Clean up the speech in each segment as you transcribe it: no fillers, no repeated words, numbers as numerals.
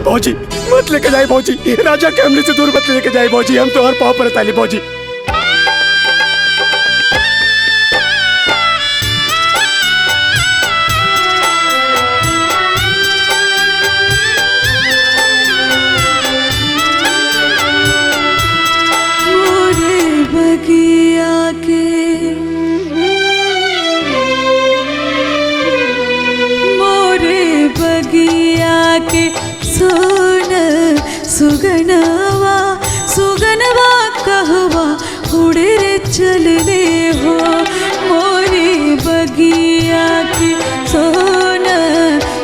भौजी मत लेके जाए भौजी, राजा के हमले से दूर मत लेके जाए भौजी, हम तो हर पाँव पर ताली भौजी। सुगनवा सुगनवा कहवा उड़े रे चलने हो, मोरी बगिया की सोन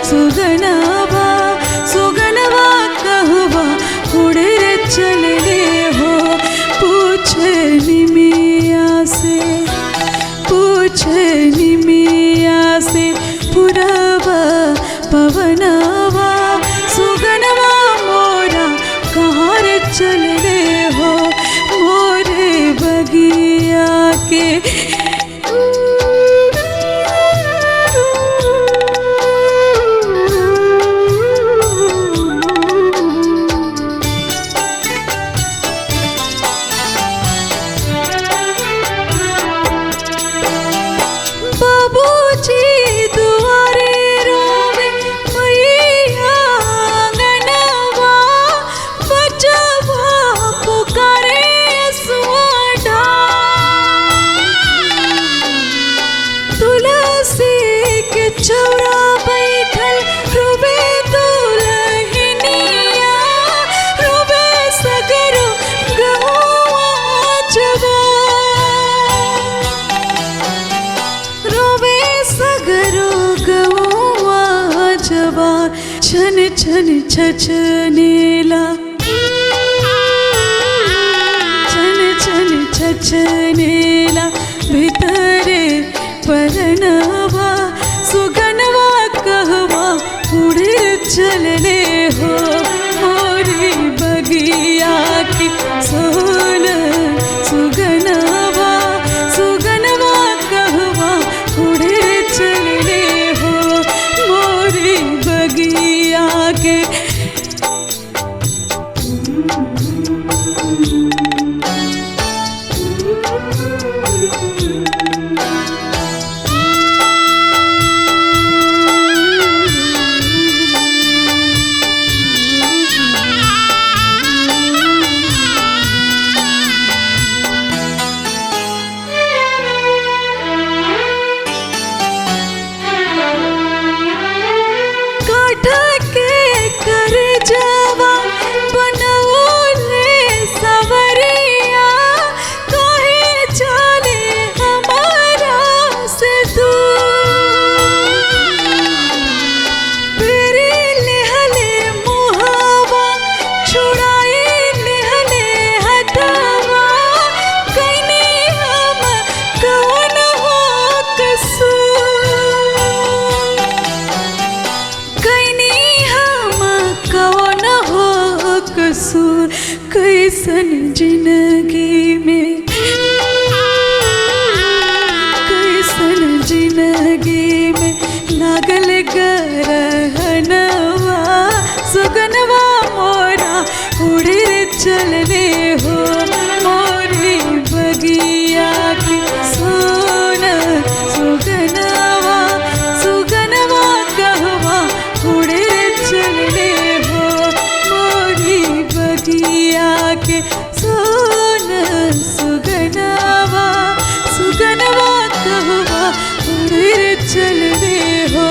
सुगनवा सुगनवा कहवा उड़े रे चलने हो। पूछे निमिया से पुरवा पवनवा सुगनवा मोरा कहाँ रे चलने हो, मोरे बगिया के बाबूजी दुआरे रोवे मैया गनवा, बचवा पुकारे सुआडा। तुलसी के चौरा बैठल रोवे दुल्हनिया, रोवे सगरो गहुआ जवान, छन छन छछनेला छन छन छछनेला भीतरे परनवा सुगनवा कहवा उड़े चलने हो, मोरी बगिया की सोन सुगनवा सुगनवा कहवा उड़े चलने हो, मोरी बगिया के कैसन जिंदगी में कैसन जिंदगी में लागल गरहनवा सुगनवा मोरा उड़े चलने हो, मोरी बगिया की सोन सुगनवा सुगनवा कहवा उड़े चलने हो, मोरी बगिया के सोन सुगनवा सुगनवा कहवा उड़े चलने हो।